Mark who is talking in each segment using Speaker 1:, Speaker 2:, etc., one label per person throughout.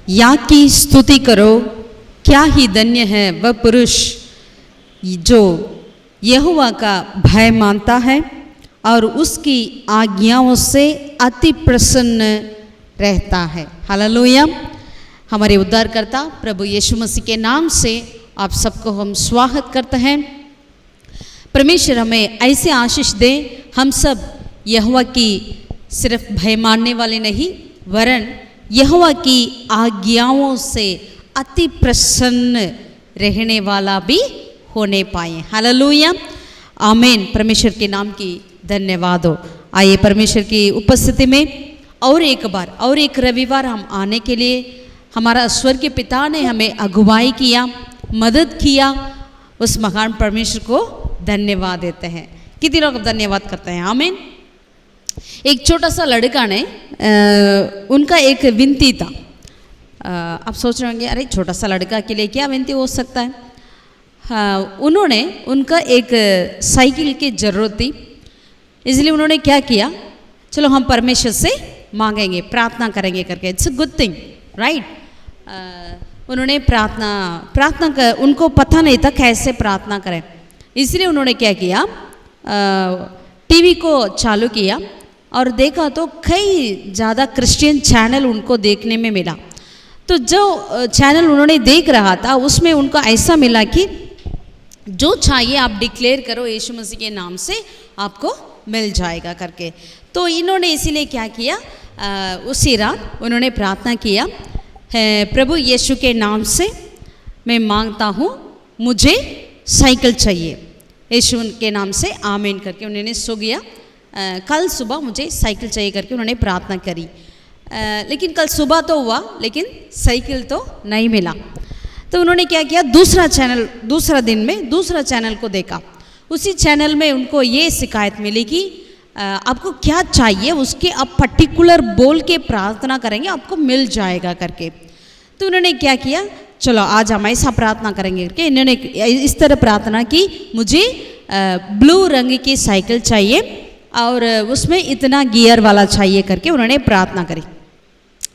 Speaker 1: या की स्तुति करो, क्या ही धन्य है वह पुरुष जो यहोवा का भय मानता है और उसकी आज्ञाओं से अति प्रसन्न रहता है। हालेलुया। हमारे उद्धारकर्ता प्रभु यीशु मसीह के नाम से आप सबको हम स्वागत करते हैं। परमेश्वर हमें ऐसे आशीष दे, हम सब यहोवा की सिर्फ भय मानने वाले नहीं, वरन यहोवा की आज्ञाओं से अति प्रसन्न रहने वाला भी होने पाए। हालेलुया, आमीन। परमेश्वर के नाम की धन्यवाद हो। आइए परमेश्वर की उपस्थिति में और एक रविवार हम आने के लिए हमारा स्वर्गीय पिता ने हमें अगुवाई किया, मदद किया, उस महान परमेश्वर को धन्यवाद देते हैं। कितने लोग धन्यवाद करते हैं? आमीन। एक छोटा सा लड़का ने उनका एक विनती था। आप सोच रहे होंगे अरे छोटा सा लड़का के लिए क्या विनती हो सकता है। उन्होंने उनका एक साइकिल की ज़रूरत थी, इसलिए उन्होंने क्या किया, चलो हम परमेश्वर से मांगेंगे, प्रार्थना करेंगे करके। It's a good thing, right. उन्होंने प्रार्थना कर, उनको पता नहीं था कैसे प्रार्थना करें, इसलिए उन्होंने क्या किया, टीवी को चालू किया और देखा तो कई ज़्यादा क्रिश्चियन चैनल उनको देखने में मिला। तो जो चैनल उन्होंने देख रहा था उसमें उनको ऐसा मिला कि जो चाहिए आप डिक्लेयर करो, यीशु मसीह के नाम से आपको मिल जाएगा करके। तो इन्होंने इसीलिए क्या किया, उसी रात उन्होंने प्रार्थना किया, प्रभु यीशु के नाम से मैं मांगता हूँ, मुझे साइकिल चाहिए, यीशु के नाम से आमीन करके उन्होंने सो गया। कल सुबह मुझे साइकिल चाहिए करके उन्होंने प्रार्थना करी। लेकिन कल सुबह तो हुआ, लेकिन साइकिल तो नहीं मिला। तो उन्होंने क्या किया, दूसरा दिन में दूसरा चैनल को देखा। उसी चैनल में उनको ये शिकायत मिली कि आपको क्या चाहिए उसके आप पर्टिकुलर बोल के प्रार्थना करेंगे आपको मिल जाएगा करके। तो उन्होंने क्या किया, चलो आज हम ऐसा प्रार्थना करेंगे करके इन्होंने इस तरह प्रार्थना की, मुझे ब्लू रंग की साइकिल चाहिए और उसमें इतना गियर वाला चाहिए करके उन्होंने प्रार्थना करी,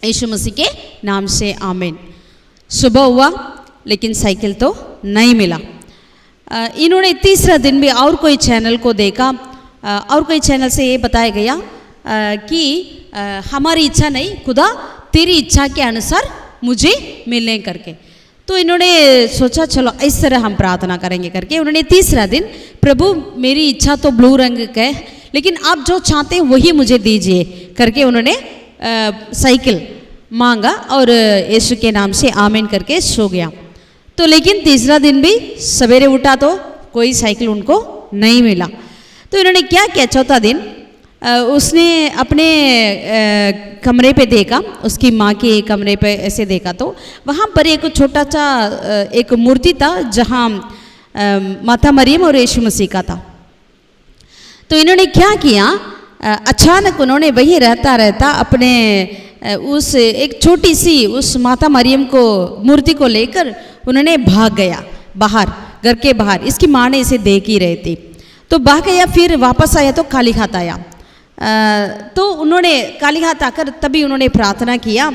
Speaker 1: यीशु मसीह के नाम से आमीन। सुबह हुआ लेकिन साइकिल तो नहीं मिला। इन्होंने तीसरा दिन भी और कोई चैनल को देखा और कोई चैनल से ये बताया गया कि हमारी इच्छा नहीं, खुदा तेरी इच्छा के अनुसार मुझे मिलने करके। तो इन्होंने सोचा चलो इस तरह हम प्रार्थना करेंगे करके उन्होंने तीसरा दिन, प्रभु मेरी इच्छा तो ब्लू रंग का है, लेकिन आप जो चाहते हैं वही मुझे दीजिए करके उन्होंने साइकिल मांगा और यीशु के नाम से आमीन करके सो गया। तो लेकिन तीसरा दिन भी सवेरे उठा तो कोई साइकिल उनको नहीं मिला। तो इन्होंने क्या किया, चौथा दिन उसने अपने कमरे पे देखा, उसकी माँ के कमरे पे ऐसे देखा तो वहाँ पर एक छोटा सा एक मूर्ति था जहाँ माता मरियम और यीशु मसीह का था। तो इन्होंने क्या किया, अचानक उन्होंने वही रहता अपने उस एक छोटी सी उस माता मरियम को मूर्ति को लेकर उन्होंने भाग गया बाहर, घर के बाहर। इसकी माँ ने इसे देख ही रही थी, तो भाग गया, फिर वापस आया तो खाली हाथ आया। तो उन्होंने खाली हाथ आकर तभी उन्होंने प्रार्थना किया,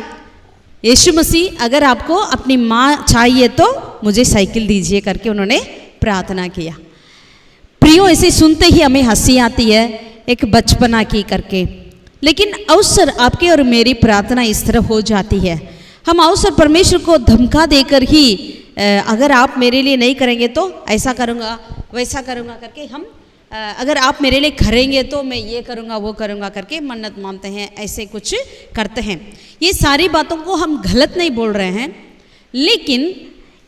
Speaker 1: यीशु मसीह अगर आपको अपनी माँ चाहिए तो मुझे साइकिल दीजिए करके उन्होंने प्रार्थना किया। प्रियो, ऐसे सुनते ही हमें हंसी आती है, एक बचपना की करके, लेकिन अवसर आपके और मेरी प्रार्थना इस तरह हो जाती है। हम अवसर परमेश्वर को धमका देकर ही अगर आप मेरे लिए नहीं करेंगे तो ऐसा करूँगा वैसा करूँगा करके हम अगर आप मेरे लिए करेंगे तो मैं ये करूँगा वो करूँगा करके मन्नत मानते हैं, ऐसे कुछ करते हैं। ये सारी बातों को हम गलत नहीं बोल रहे हैं, लेकिन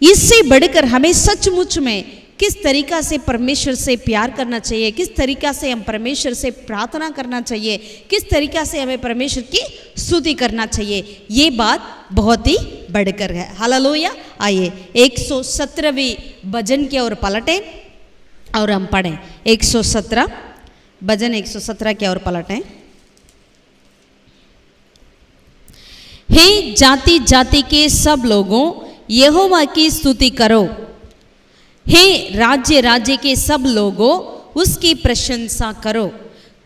Speaker 1: इससे बढ़कर हमें सचमुच में किस तरीका से परमेश्वर से प्यार करना चाहिए, किस तरीका से हम परमेश्वर से प्रार्थना करना चाहिए, किस तरीका से हमें परमेश्वर की स्तुति करना चाहिए, ये बात बहुत ही बढ़कर है। हालेलुया। आइए 117वीं भजन की ओर पलटें और हम पढ़ें। 117 भजन 117 की ओर पलटें। हे जाति जाति के सब लोगों यहोवा की स्तुति करो, हे राज्य राज्य के सब लोगों उसकी प्रशंसा करो,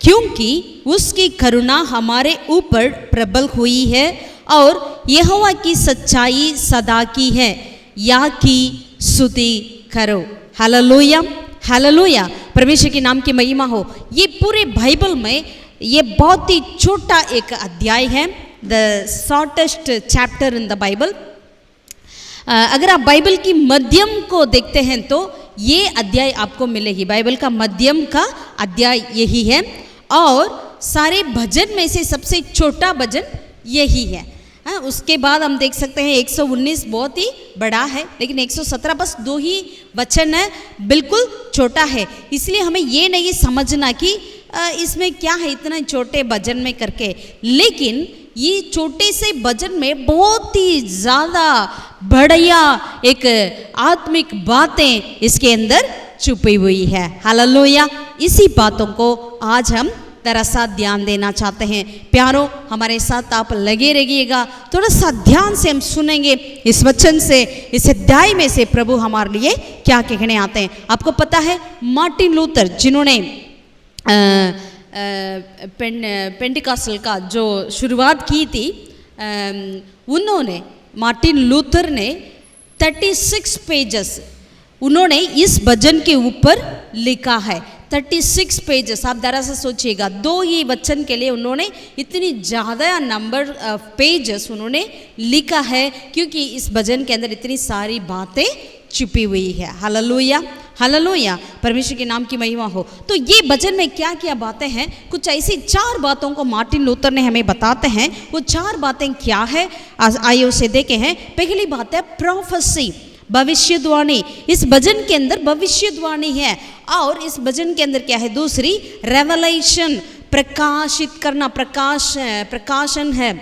Speaker 1: क्योंकि उसकी करुणा हमारे ऊपर प्रबल हुई है और यहोवा की सच्चाई सदा की है, या की स्तुति करो। हालेलुया, हालेलुया, परमेश्वर के नाम की महिमा हो। ये पूरे बाइबल में ये बहुत ही छोटा एक अध्याय है, the shortest chapter in the Bible. अगर आप बाइबल की मध्यम को देखते हैं तो ये अध्याय आपको मिलेगी। बाइबल का मध्यम का अध्याय यही है, और सारे भजन में से सबसे छोटा भजन यही है। उसके बाद हम देख सकते हैं 119 बहुत ही बड़ा है, लेकिन 117 बस 2 ही वचन है, बिल्कुल छोटा है। इसलिए हमें ये नहीं समझना कि इसमें क्या है इतना छोटे भजन में करके, लेकिन ये छोटे से भजन में बहुत ही ज़्यादा बढ़िया एक आत्मिक बातें इसके अंदर छुपी हुई है। हालेलुया, इसी बातों को आज हम तरह सा ध्यान देना चाहते हैं। प्यारो, हमारे साथ आप लगे रहिएगा, थोड़ा सा ध्यान से हम सुनेंगे इस वचन से, इस अध्याय में से प्रभु हमारे लिए क्या कहने आते हैं। आपको पता है मार्टिन लूथर, जिन्होंने पेंटिकॉस्टल का जो शुरुआत की थी, उन्होंने मार्टिन लूथर ने 36 पेजेस उन्होंने इस भजन के ऊपर लिखा है। 36 पेजेस, आप जरा सा सोचिएगा, 2 ही वचन के लिए उन्होंने इतनी ज़्यादा नंबर पेजेस उन्होंने लिखा है, क्योंकि इस भजन के अंदर इतनी सारी बातें छुपी हुई है। हालेलुया, हालेलुया, परमेश्वर के नाम की महिमा हो। तो ये भजन में क्या क्या बातें हैं, कुछ ऐसी 4 बातों को मार्टिन लूथर ने हमें बताते हैं। वो 4 बातें क्या है, आइए उसे देखे हैं। पहली बात है प्रोफेसी, भविष्यवाणी। इस भजन के अंदर भविष्यवाणी है, और इस भजन के अंदर क्या है, दूसरी रेवलेशन, प्रकाशित करना, प्रकाशन है,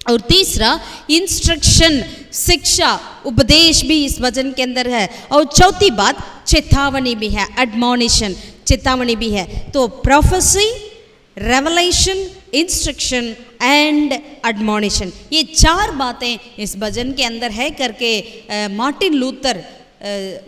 Speaker 1: और तीसरा इंस्ट्रक्शन, शिक्षा, उपदेश भी इस भजन के अंदर है, और चौथी बात चेतावनी भी है, एडमोनिशन, चेतावनी भी है। तो prophecy, revelation, instruction and admonition, ये 4 बातें इस भजन के अंदर है करके मार्टिन लूथर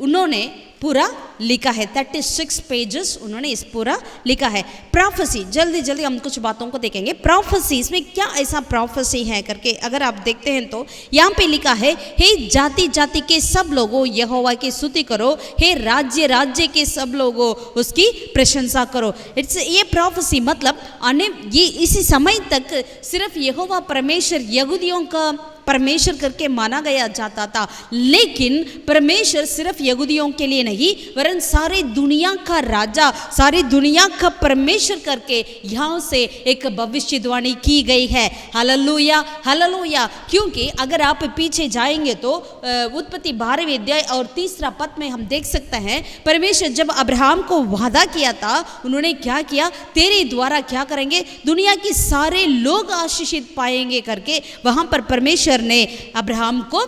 Speaker 1: उन्होंने पूरा लिखा है। 36 पेजेस उन्होंने इस पूरा लिखा है। प्रोफेसी, जल्दी जल्दी हम कुछ बातों को देखेंगे। प्रोफेसी, इसमें क्या ऐसा प्रोफेसी है करके अगर आप देखते हैं तो यहाँ पे लिखा है, हे जाति जाति के सब लोगों यहोवा की स्तुति करो, हे राज्य राज्य के सब लोगों उसकी प्रशंसा करो। ये प्रोफेसी मतलब ये इसी समय तक सिर्फ यहोवा परमेश्वर यहूदियों का परमेश्वर करके माना गया जाता था, लेकिन परमेश्वर सिर्फ यहूदियों के लिए नहीं, वरन सारी दुनिया का राजा, सारी दुनिया का परमेश्वर करके यहाँ से एक भविष्यवाणी की गई है। हालेलुया, हालेलुया, क्योंकि अगर आप पीछे जाएंगे तो उत्पत्ति 12वें अध्याय और 3 पद में हम देख सकते हैं, परमेश्वर जब अब्राहम को वादा किया था, उन्होंने क्या किया, तेरे द्वारा क्या करेंगे, दुनिया के सारे लोग आशीषित पाएंगे करके वहाँ पर परमेश्वर ने अब्राहम को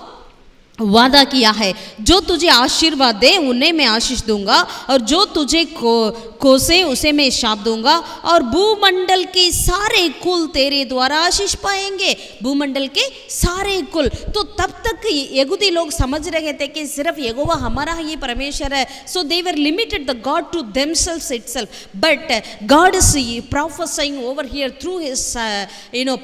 Speaker 1: वादा किया है। जो तुझे आशीर्वाद दे उन्हें मैं आशीष दूंगा, और जो तुझे कोसे उसे मैं शाप दूंगा, और भूमंडल के सारे कुल तेरे द्वारा आशीष पाएंगे। भूमंडल के सारे कुल। तो तब तक यहूदी लोग समझ रहे थे कि सिर्फ यहोवा हमारा ही परमेश्वर है, so they were limited the God to themselves itself, but God is prophesying over here through his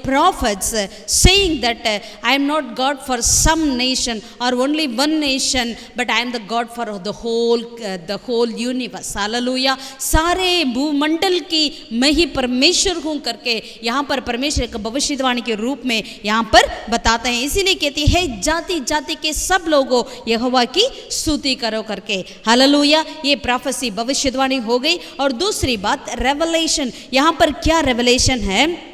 Speaker 1: prophets, saying that I am not God for some nation or only one nation, but I am the God for the whole universe. Hallelujah, सारे भूमंडल की मैं ही परमेश्वर हूँ करके यहाँ पर परमेश्वर का भविष्यवाणी के रूप में यहाँ पर बताते हैं। इसीलिए कहती है जाति जाति के सब लोगों यहोवा की स्तुति करो करके। हालेलुया, ये प्रोफेसी भविष्यवाणी हो गई। और दूसरी बात रेवलेशन, यहाँ पर क्या रेवलेशन है,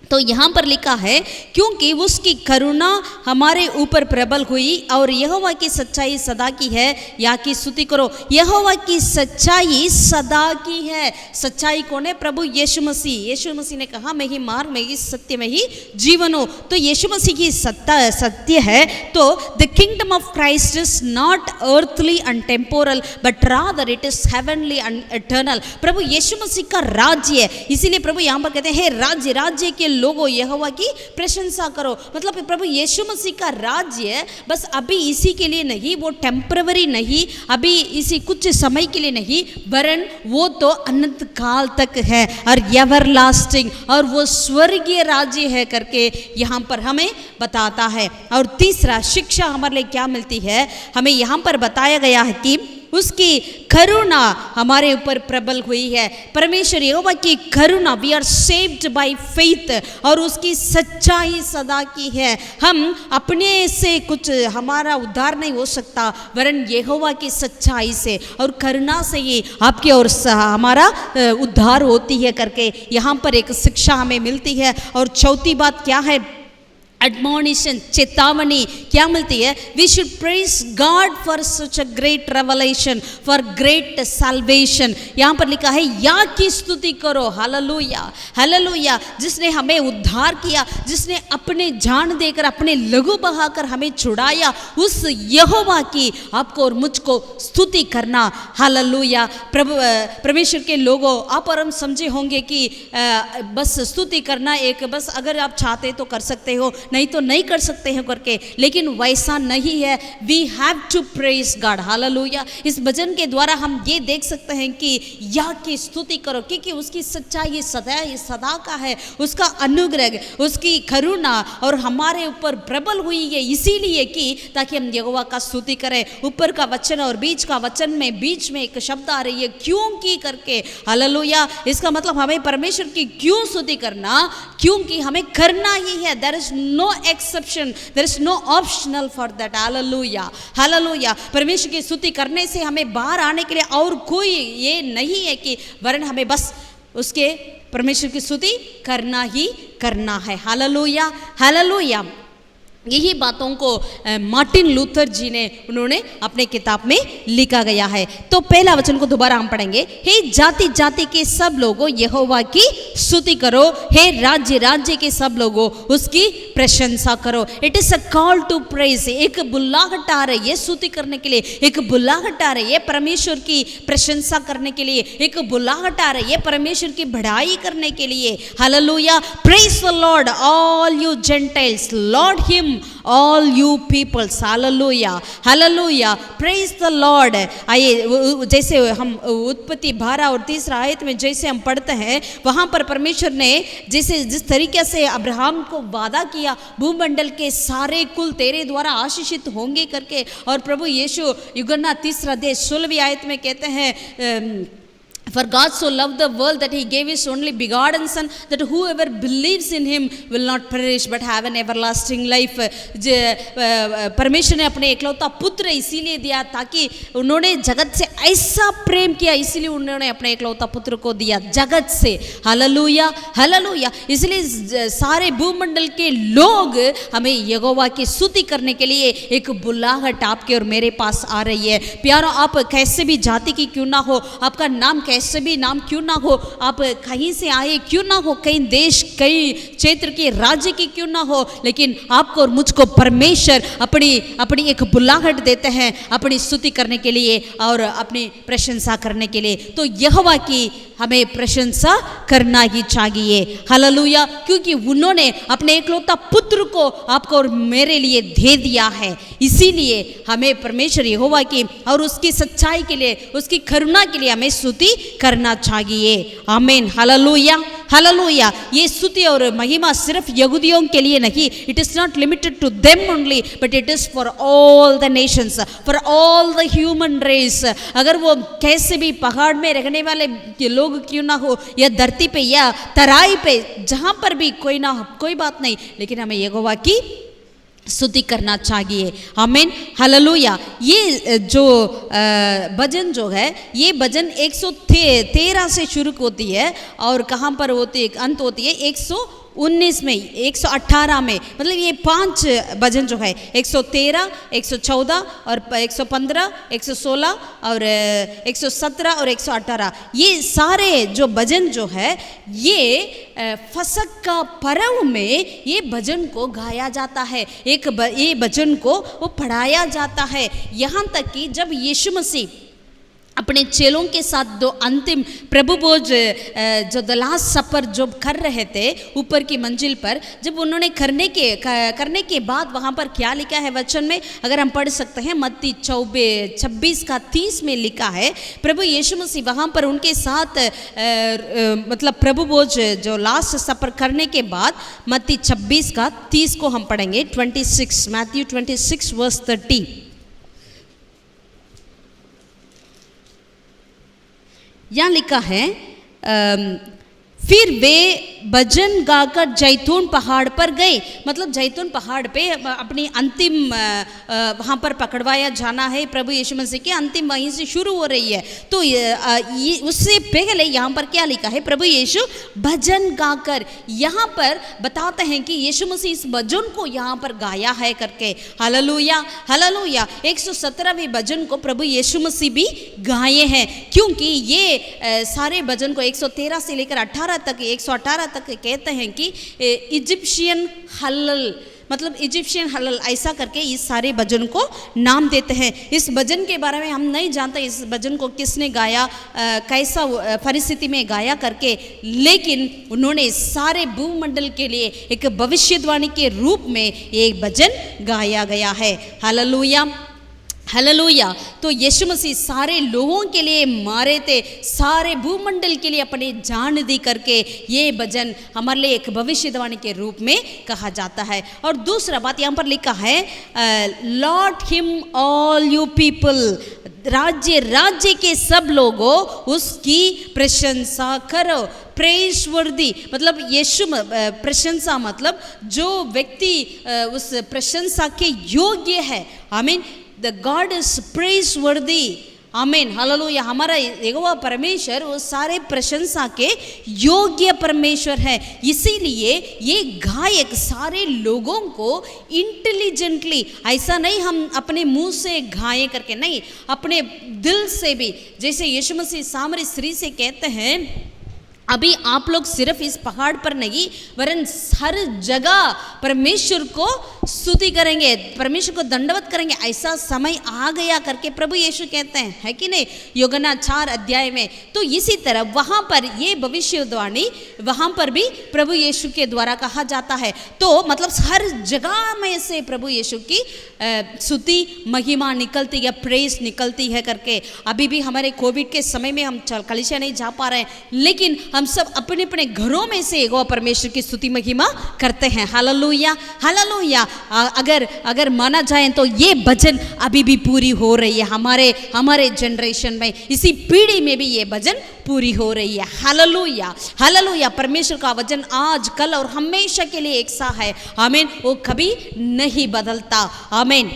Speaker 1: तो यहाँ पर लिखा है, क्योंकि उसकी करुणा हमारे ऊपर प्रबल हुई और यहोवा की सच्चाई सदा की है, या की स्तुति करो। यहोवा की सच्चाई सदा की है। सच्चाई कौन है? प्रभु यीशु मसीह। यीशु मसीह ने कहा, मैं ही मार्ग, मैं ही सत्य, मैं ही जीवन हूँ। तो यीशु मसीह की सत्य है। तो the kingdom of Christ is not earthly and temporal, but rather it is heavenly and eternal. प्रभु यीशु मसीह का राज्य है। इसीलिए प्रभु यहाँ पर कहते हैं, राज्य राज्य के लोगों यहोवा की प्रशंसा करो। मतलब प्रभु यीशु मसीह का राज्य बस अभी इसी के लिए नहीं, वो टेम्पररी नहीं, अभी इसी कुछ समय के लिए नहीं, वरन वो तो अनंत काल तक है और एवरलास्टिंग, और वो स्वर्गीय राज्य है करके यहाँ पर हमें बताता है। और तीसरा शिक्षा हमारे लिए क्या मिलती है, हमें यहाँ पर बताया गया है कि उसकी करुणा हमारे ऊपर प्रबल हुई है। परमेश्वर यहोवा की करुणा, we are saved by faith, और उसकी सच्चाई सदा की है। हम अपने से कुछ हमारा उद्धार नहीं हो सकता, वरन यहोवा की सच्चाई से और करुणा से ही आपके और हमारा उद्धार होती है करके यहाँ पर एक शिक्षा हमें मिलती है। और चौथी बात क्या है, एडमोनिशन, चेतावनी क्या मिलती है, we should praise God for such a great revelation, for great salvation. यहाँ पर लिखा है या की स्तुति करो, हालेलुया हालेलुया, जिसने हमें उद्धार किया, जिसने अपने जान देकर अपने लहू बहाकर हमें छुड़ाया, उस यहोवा की आपको और मुझको स्तुति करना। हालेलुया। प्रभु परमेश्वर के लोगों, आप और हम समझे होंगे कि बस स्तुति करना एक बस अगर आप चाहते तो कर सकते हो, नहीं तो नहीं कर सकते हैं करके, लेकिन वैसा नहीं है। We have to praise God, hallelujah. इस भजन के द्वारा हम ये देख सकते हैं कि या की स्तुति करो, क्योंकि उसकी सच्चाई सदा का है, उसका अनुग्रह, उसकी करुणा और हमारे ऊपर प्रबल हुई है, इसीलिए कि ताकि हम यहोवा का स्तुति करें। ऊपर का वचन और बीच का वचन में बीच में एक शब्द आ रही है क्योंकि करके, हालेलुया। इसका मतलब हमें परमेश्वर की क्यों स्तुति करना, क्योंकि हमें करना ही है। There is no exception, there is no optional for that, hallelujah hallelujah. परमेश्वर की स्तुति करने से हमें बाहर आने के लिए और कोई ये नहीं है कि वरन हमें बस उसके परमेश्वर की स्तुति करना ही करना है, हालेलुया हालेलुया। यही बातों को मार्टिन लूथर जी ने उन्होंने अपने किताब में लिखा गया है। तो पहला वचन को दोबारा हम पढ़ेंगे, हे जाति जाति के सब लोगों यहोवा की स्तुति करो, हे राज्य राज्य के सब लोगों उसकी प्रशंसा करो। It is a call to praise, एक बुलाहट आ रही है स्तुति करने के लिए, एक बुलाहट आ रही है परमेश्वर की प्रशंसा करने के लिए, एक बुलाहट आ रही है परमेश्वर की बढ़ाई करने के लिए। Hallelujah. Praise the Lord all you Gentiles, Lord him all you peoples, hallelujah hallelujah, praise the Lord। आइए जैसे हम उत्पत्ति 12 और 3 आयत में जैसे हम पढ़ते हैं, वहाँ पर परमेश्वर ने जैसे जिस तरीके से अब्राहम को वादा किया भूमंडल के सारे कुल तेरे द्वारा आशीषित होंगे करके, और प्रभु यीशु यूहन्ना 3 अध्याय 16वीं आयत में कहते हैं, For God so loved the world that he gave his only begotten son, that whoever believes in him will not perish but have an everlasting life। परमेश्वर ने अपने एकलौता पुत्र इसीलिए दिया ताकि उन्होंने जगत से ऐसा प्रेम किया, इसीलिए उन्होंने अपने एकलौता पुत्र को दिया जगत से। Hallelujah hallelujah. इसलिए सारे भूमंडल के लोग हमें यहोवा की स्तुति करने के लिए एक बुलाहट आपके और मेरे पास आ रही है। प्यारो, आप कैसे भी जाति की क्यों ना हो, आपका नाम कैसे भी नाम क्यों ना हो, आप कहीं से आए क्यों ना हो, कहीं देश कहीं क्षेत्र के राज्य की क्यों ना हो, लेकिन आपको और मुझको परमेश्वर अपनी एक बुलाहट देते हैं अपनी स्तुति करने के लिए और अपनी प्रशंसा करने के लिए। तो यहोवा की हमें प्रशंसा करना ही चाहिए। हालेलुया। क्योंकि उन्होंने अपने एकलौता पुत्र को आपको और मेरे लिए दे दिया है, इसीलिए हमें परमेश्वर यहोवा की और उसकी सच्चाई के लिए, उसकी करुणा के लिए हमें स्तुति करना चाहिए। आमीन। Hallelujah hallelujah. ये स्तुति और महिमा सिर्फ यहूदियों के लिए नहीं, it is not limited to them only, but it is for all the nations, for all the human race. अगर वो कैसे भी पहाड़ में रहने वाले लोग क्यों ना हो, या धरती पे या तराई पे, जहां पर भी कोई ना हो, कोई बात नहीं, लेकिन हमें यहोवा की स्तुति करना चाहिए। आमीन। हालेलुया। ये जो भजन जो है, ये भजन 113 से शुरू होती है और कहाँ पर होती है, अंत होती है 119 में, 118 में। मतलब ये 5 भजन जो है 113, 114 और 115, 116 और 117 और 118, ये सारे जो भजन जो है ये फसक का पर्व में ये भजन को गाया जाता है, ये भजन को वो पढ़ाया जाता है। यहाँ तक कि जब यीशु मसीह अपने चेलों के साथ दो अंतिम प्रभु भोज जो द लास्ट सपर जो कर रहे थे ऊपर की मंजिल पर, जब उन्होंने करने के बाद वहाँ पर क्या लिखा है वचन में, अगर हम पढ़ सकते हैं मत्ती 26:30 में लिखा है, प्रभु यीशु मसीह वहाँ पर उनके साथ मतलब प्रभु भोज जो लास्ट सपर करने के बाद मत्ती 26:30 को हम पढ़ेंगे। 26 मैथ्यू 26:30 यहाँ लिखा है, फिर वे भजन गाकर जैतून पहाड़ पर गए। मतलब जैतून पहाड़ पे अपनी अंतिम वहाँ पर पकड़वाया जाना है, प्रभु यीशु मसीह की अंतिम वहीं से शुरू हो रही है। तो ये उससे पहले यहाँ पर क्या लिखा है, प्रभु यीशु भजन गाकर, यहाँ पर बताते हैं कि यीशु मसीह इस भजन को यहाँ पर गाया है करके। Hallelujah hallelujah. 117वें भजन को प्रभु यीशु मसीह भी गाए हैं, क्योंकि ये सारे भजन को 113 से लेकर 18 तक 118 तक कहते हैं कि इजिप्शियन हल्लल, मतलब इजिप्शियन हल्लल ऐसा करके इस सारे भजन को नाम देते हैं। इस भजन के बारे में हम नहीं जानते इस भजन को किसने गाया, कैसा परिस्थिति में गाया करके, लेकिन उन्होंने सारे भूमंडल के लिए एक भविष्यवाणी के रूप में एक भजन गाया गया है। Hallelujah hallelujah. तो यीशु मसीह सारे लोगों के लिए मारे थे, सारे भूमंडल के लिए अपने जान दी करके ये भजन हमारे लिए एक भविष्यवाणी के रूप में कहा जाता है। और दूसरा बात यहाँ पर लिखा है, Lord him all you people, राज्य राज्य के सब लोगों उसकी प्रशंसा करो। प्रेज वर्दी मतलब यीशु प्रशंसा, मतलब जो व्यक्ति उस प्रशंसा के योग्य है। आमीन। The God is praiseworthy. आमीन हालेलुया। हमारा यहोवा परमेश्वर वो सारे प्रशंसा के योग्य परमेश्वर है। इसीलिए ये गायक सारे लोगों को इंटेलिजेंटली, ऐसा नहीं हम अपने मुंह से गाए करके, नहीं, अपने दिल से भी, जैसे यीशु मसीह सामरी स्त्री से कहते हैं, अभी आप लोग सिर्फ इस पहाड़ पर नहीं वरन हर जगह परमेश्वर को स्तुति करेंगे, परमेश्वर को दंडवत करेंगे, ऐसा समय आ गया करके प्रभु यीशु कहते हैं, है कि नहीं, यूहन्ना 4 अध्याय में। तो इसी तरह वहाँ पर ये भविष्यवाणी वहाँ पर भी प्रभु यीशु के द्वारा कहा जाता है। तो मतलब हर जगह में से प्रभु यीशु की स्तुति महिमा निकलती है, प्रेज निकलती है करके। अभी भी हमारे कोविड के समय में हम कलीसिया नहीं जा पा रहे हैं, लेकिन हम सब अपने अपने घरों में से यहोवा परमेश्वर की स्तुति महिमा करते हैं। Hallelujah hallelujah. अगर माना जाए तो ये भजन अभी भी पूरी हो रही है हमारे जनरेशन में, इसी पीढ़ी में भी ये भजन पूरी हो रही है। Hallelujah hallelujah. परमेश्वर का वचन आज कल और हमेशा के लिए एक सा है। आमीन। वो कभी नहीं बदलता। आमीन।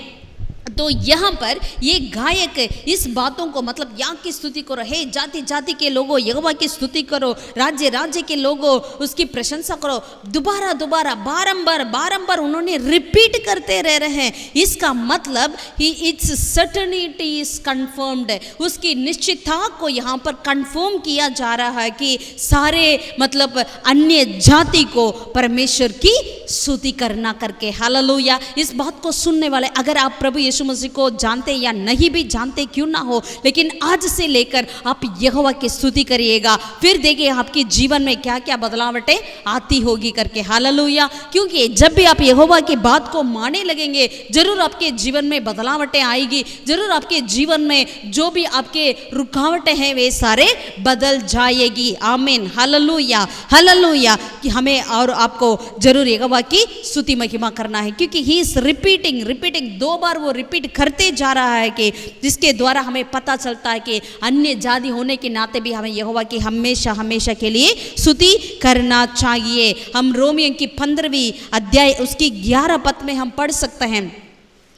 Speaker 1: तो यहाँ पर ये गायक इस बातों को, मतलब यहाँ की स्तुति करो, हे जाति जाति के लोगों यहोवा की स्तुति करो, राज्य राज्य के लोगों उसकी प्रशंसा करो, दोबारा दोबारा बारंबार बारंबार उन्होंने रिपीट करते रह रहे हैं। इसका मतलब ही इट्स सर्टेनिटी इज कंफर्म्ड, उसकी निश्चितता को यहाँ पर कंफर्म किया जा रहा है कि सारे मतलब अन्य जाति को परमेश्वर की स्तुति करना करके। हालेलुया। इस बात को सुनने वाले, अगर आप प्रभु यीशु मसीह को जानते या नहीं भी जानते क्यों ना हो, लेकिन आज से लेकर आप यहोवा की स्तुति करिएगा, फिर देखिए आपके जीवन में क्या क्या बदलावटें आती होगी करके। हालेलुया। क्योंकि जब भी आप यहोवा की बात को मानने लगेंगे, जरूर आपके जीवन में बदलावटें आएगी, जरूर आपके जीवन में जो भी आपके रुकावटें हैं वे सारे बदल जाएगी। आमीन हालेलुया हालेलुया। कि हमें और आपको जरूर यहोवा की स्तुति महिमा करना है, क्योंकि ही इज रिपीटिंग 2 बार वो रिपीट करते जा रहा है, कि जिसके द्वारा हमें पता चलता है कि अन्य जाति होने के नाते भी हमें यहोवा की हमेशा हमेशा के लिए स्तुति करना चाहिए। हम रोमियो की 15वीं अध्याय उसकी 11 पद में हम पढ़ सकते हैं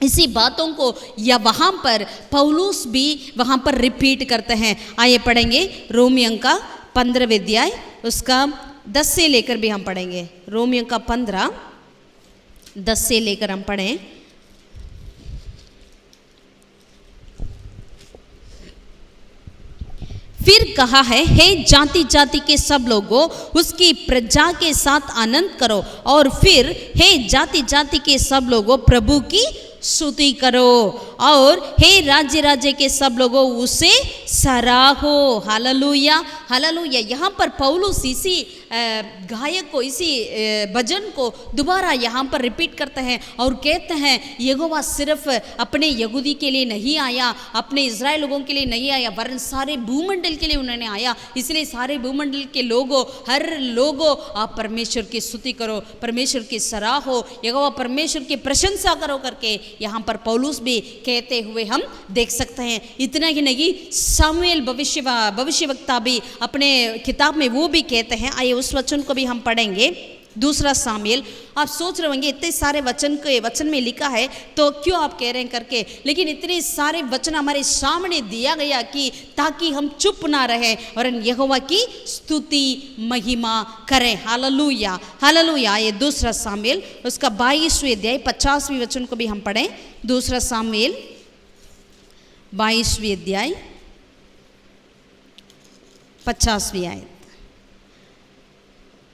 Speaker 1: इसी बातों को, या वहाँ पर पौलुस भी वहाँ पर रिपीट करते हैं। आइए पढ़ेंगे रोमियो का 15वां अध्याय, उसका 10 से लेकर भी हम पढ़ेंगे। रोमियो का 15 10 से लेकर हम पढ़ें। फिर कहा है, हे जाति जाति के सब लोगों उसकी प्रजा के साथ आनंद करो, और फिर हे जाति जाति के सब लोगों प्रभु की स्तुति करो और हे राज्य राज्य के सब लोगों उसे सराहो। Hallelujah hallelujah. यहाँ पर पौलुस इसी गायक को, इसी भजन को दोबारा यहाँ पर रिपीट करते हैं और कहते हैं यहोवा सिर्फ अपने यहूदी के लिए नहीं आया, अपने इज़राइल लोगों के लिए नहीं आया, वरन सारे भूमंडल के लिए उन्होंने आया। इसलिए सारे भूमंडल के लोगों, हर लोगों, आप परमेश्वर की स्तुति करो, परमेश्वर की सराहो, यहोवा परमेश्वर की प्रशंसा करो करके यहाँ पर पौलुस भी कहते हुए हम देख सकते हैं। इतना ही नहीं, सामुएल भविष्यवक्ता भी अपने किताब में वो भी कहते हैं। आइए उस वचन को भी हम पढ़ेंगे। दूसरा सामुएल। आप सोच रहे होंगे इतने सारे वचन में लिखा है तो क्यों आप कह रहे हैं करके, लेकिन इतने सारे वचन हमारे सामने दिया गया कि ताकि हम चुप ना रहें और यहोवा की स्तुति महिमा करें। Hallelujah hallelujah. ये दूसरा सामुएल उसका 22वें अध्याय 50वें वचन को भी हम पढ़ें। दूसरा सामुएल 22वें अध्याय 50वीं आयत।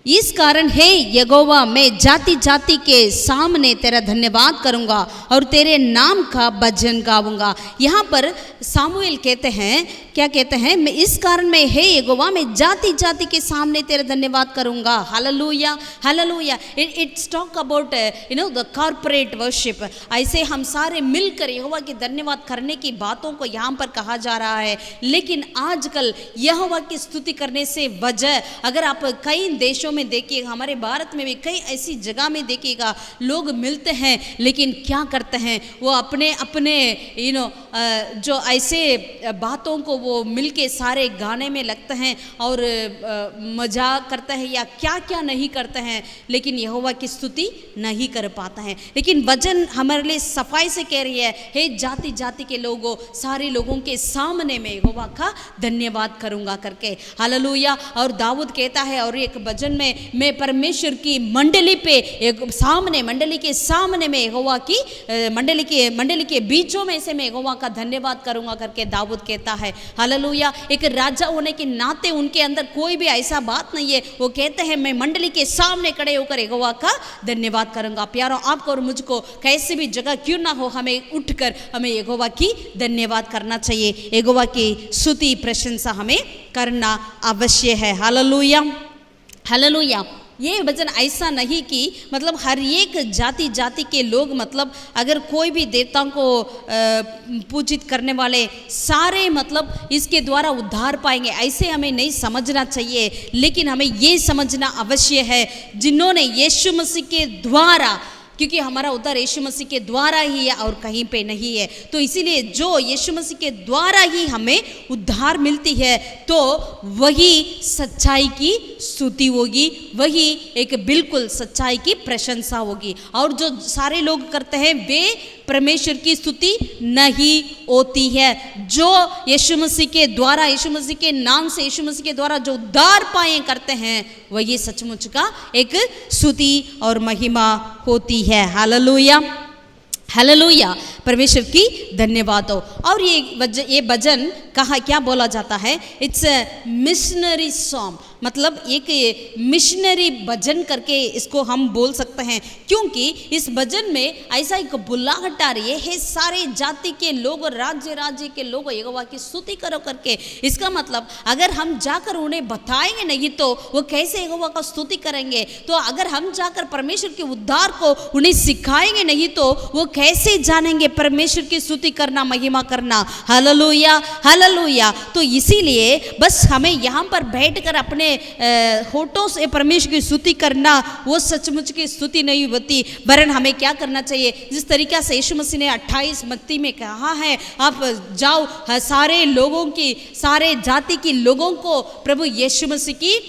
Speaker 1: इस कारण हे यहोवा, मैं जाति जाति के सामने तेरा धन्यवाद करूंगा और तेरे नाम का भजन गाऊंगा। यहाँ पर सामुएल कहते हैं, क्या कहते हैं, मैं इस कारण में हे यहोवा, मैं जाति जाति के सामने तेरा धन्यवाद करूंगा। Hallelujah hallelujah. It's talk about the corporate worship. ऐसे हम सारे मिलकर यहोवा की धन्यवाद करने की बातों को यहाँ पर कहा जा रहा है। लेकिन आजकल यहोवा की स्तुति करने से वजह, अगर आप कई देशों में देखिएगा, हमारे भारत में भी कई ऐसी जगह में देखिएगा, लोग मिलते हैं लेकिन क्या करते हैं, वो अपने अपने जो ऐसे बातों को वो मिलके सारे गाने में लगते हैं और मजाक करते हैं या क्या क्या नहीं करते हैं, लेकिन यहोवा की स्तुति नहीं कर पाता है। लेकिन वचन हमारे लिए सफाई से कह रही है, हे जाति जाति के लोगों, सारे लोगों के सामने मैं यहोवा का धन्यवाद करूंगा करके। हालेलुया। और दाऊद कहता है और एक भजन में, मैं परमेश्वर की मंडली पे एक सामने, मंडली के सामने में यहोवा की मंडली के बीचों में से मैं यहोवा का धन्यवाद करूंगा करके दाऊद कहता है। हालेलुया। एक राजा होने के नाते उनके अंदर कोई भी ऐसा बात नहीं है, वो कहते हैं मैं मंडली के सामने खड़े होकर यहोवा का धन्यवाद करूंगा। प्यारो, आपको और मुझको कैसे भी जगह क्यों ना हो, हमें उठकर हमें यहोवा की धन्यवाद करना चाहिए, यहोवा की स्तुति प्रशंसा हमें करना अवश्य है। Hallelujah hallelujah. ये वचन ऐसा नहीं कि मतलब हर एक जाति जाति के लोग, मतलब अगर कोई भी देवताओं को पूजित करने वाले सारे मतलब इसके द्वारा उद्धार पाएंगे, ऐसे हमें नहीं समझना चाहिए। लेकिन हमें ये समझना अवश्य है, जिन्होंने यीशु मसीह के द्वारा, क्योंकि हमारा उद्धार यीशु मसीह के द्वारा ही है और कहीं पे नहीं है, तो इसीलिए जो यीशु मसीह के द्वारा ही हमें उद्धार मिलती है, तो वही सच्चाई की स्तुति होगी, वही एक बिल्कुल सच्चाई की प्रशंसा होगी। और जो सारे लोग करते हैं वे परमेश्वर की स्तुति नहीं होती है। जो यीशु मसीह के द्वारा, यीशु मसीह के नाम से, यीशु मसीह के द्वारा जो उद्धार पाए करते हैं, वही सचमुच का एक स्तुति और महिमा होती है। Hallelujah hallelujah. परमेश्वर की धन्यवाद हो। और ये भजन कहा क्या बोला जाता है, इट्स ए मिशनरी सॉन्ग, मतलब एक मिशनरी भजन करके इसको हम बोल सकते हैं, क्योंकि इस भजन में ऐसा एक बुलाहट आ रही है, सारे जाति के लोग, राज्य राज्य के लोग यहोवा की स्तुति करो करके। इसका मतलब अगर हम जाकर उन्हें बताएंगे नहीं तो वो कैसे यहोवा का स्तुति करेंगे। तो अगर हम जाकर परमेश्वर के उद्धार को उन्हें सिखाएंगे नहीं तो वो कैसे जानेंगे परमेश्वर की स्तुति करना, महिमा करना। Hallelujah hallelujah. तो इसीलिए बस हमें यहाँ पर बैठकर अपने होठों से परमेश्वर की स्तुति करना वो सचमुच की स्तुति नहीं होती, वरन हमें क्या करना चाहिए, जिस तरीका से यीशु मसीह ने 28 मत्ती में कहा है, आप जाओ सारे लोगों की, सारे जाति के लोगों को प्रभु यीशु मसीह की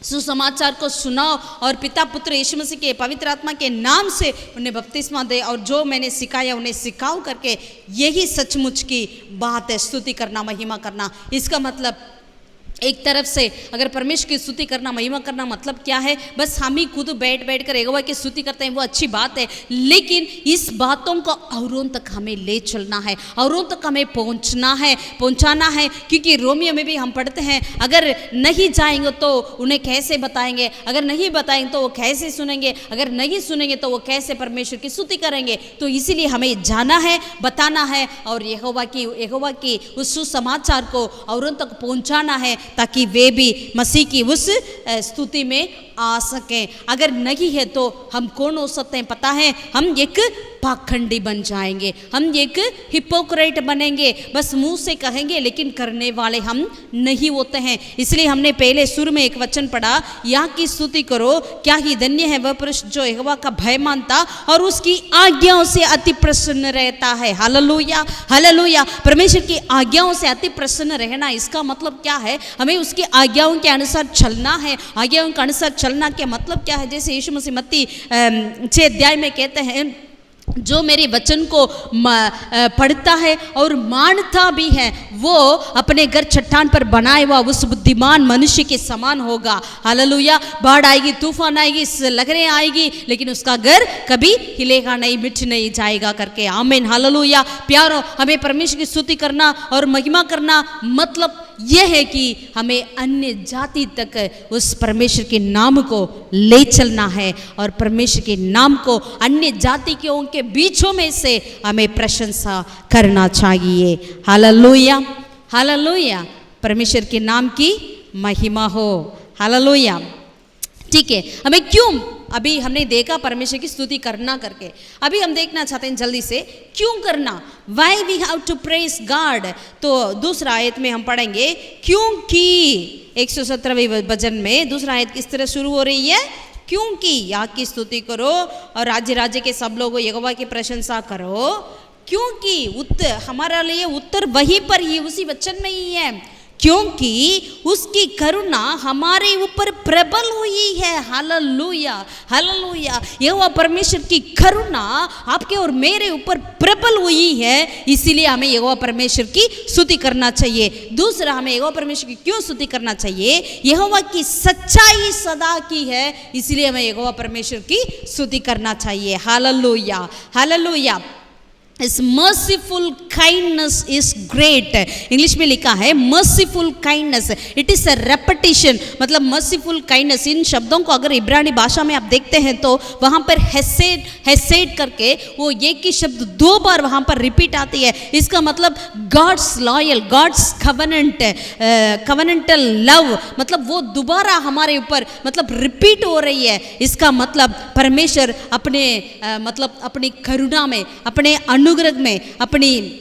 Speaker 1: सुसमाचार को सुनाओ और पिता पुत्र यीशु मसीह के पवित्र आत्मा के नाम से उन्हें बपतिस्मा दे, और जो मैंने सिखाया उन्हें सिखाओ करके। यही सचमुच की बात है, स्तुति करना, महिमा करना। इसका मतलब एक तरफ से अगर परमेश्वर की स्तुति करना, महिमा करना मतलब क्या है, बस हम ही खुद बैठ बैठ कर यहोवा की स्तुति करते हैं, वो अच्छी बात है, लेकिन इस बातों को औरों तक हमें ले चलना है, औरों तक हमें पहुंचाना है, क्योंकि रोमियो में भी हम पढ़ते हैं अगर नहीं जाएंगे तो उन्हें कैसे बताएंगे, अगर नहीं बताएंगे तो वो कैसे सुनेंगे, अगर नहीं सुनेंगे तो वो कैसे परमेश्वर की स्तुति करेंगे। तो इसीलिए हमें जाना है, बताना है और यहोवा की उस सुसमाचार को औरों तक पहुंचाना है, ताकि वे भी मसीह की उस स्तुति में आ सकें। अगर नहीं है तो हम कौन हो सकते हैं पता है, हम एक पाखंडी बन जाएंगे, हम एक हिपोक्रेट बनेंगे, बस मुंह से कहेंगे लेकिन करने वाले हम नहीं होते हैं। इसलिए हमने पहले शुरू में एक वचन पढ़ा, यहाँ की स्तुति करो, क्या ही धन्य है वह पुरुष जो यहोवा का भय मानता और उसकी आज्ञाओं से अति प्रसन्न रहता है। Hallelujah, hallelujah. परमेश्वर की आज्ञाओं से अति प्रसन्न रहना, इसका मतलब क्या है, हमें उसकी आज्ञाओं के अनुसार चलना है। आज्ञाओं के अनुसार चलना के मतलब क्या है, जैसे यीशु मसीह मत्ती 6 अध्याय में कहते हैं, जो मेरे वचन को पढ़ता है और मानता भी है वो अपने घर चट्टान पर बनाए हुआ उस बुद्धिमान मनुष्य के समान होगा। हालेलुया। बाढ़ आएगी, तूफान आएगी, लहरें आएगी, लेकिन उसका घर कभी हिलेगा नहीं, मिट नहीं जाएगा करके। आमीन, हालेलुया। प्यारो, हमें परमेश्वर की स्तुति करना और महिमा करना मतलब यह है कि हमें अन्य जाति तक उस परमेश्वर के नाम को ले चलना है और परमेश्वर के नाम को अन्य जाति के बीचों में से हमें प्रशंसा करना चाहिए। Hallelujah, hallelujah. परमेश्वर के नाम की महिमा हो। हालेलुया। ठीक है, हमें क्यों, अभी हमने देखा परमेश्वर की स्तुति करना करके, अभी हम देखना चाहते हैं जल्दी से क्यों करना, why we have to praise God. तो दूसरा आयत में हम पढ़ेंगे, क्योंकि 117वें भजन में दूसरा आयत किस तरह शुरू हो रही है, क्योंकि यहाँ की स्तुति करो और राज्य राज्य के सब लोगों यहोवा की प्रशंसा करो, क्योंकि उत्तर हमारा लिए उत्तर वहीं पर ही, उसी वचन में ही है, क्योंकि उसकी करुणा हमारे ऊपर प्रबल हुई है। Hallelujah, hallelujah. यहोवा परमेश्वर की करुणा आपके और मेरे ऊपर प्रबल हुई है, इसीलिए हमें यहोवा परमेश्वर की स्तुति करना चाहिए। दूसरा, हमें यहोवा परमेश्वर की क्यों स्तुति करना चाहिए, यहोवा की सच्चाई सदा की है, इसीलिए हमें यहोवा परमेश्वर की स्तुति करना चाहिए। Hallelujah, hallelujah. His merciful kindness is great। English में लिखा है merciful kindness, it is a repetition, मतलब merciful kindness। इन शब्दों को अगर इब्रानी भाषा में आप देखते हैं तो वहाँ पर हेसेड करके वो एक ही शब्द 2 बार वहाँ पर रिपीट आती है। इसका मतलब गॉड्स लॉयल, गॉड्स कवेनेंटल लव, मतलब वो दोबारा हमारे ऊपर मतलब रिपीट हो रही है। इसका मतलब परमेश्वर अपने मतलब अपनी करुणा में, अपने अनुग्रह में, अपनी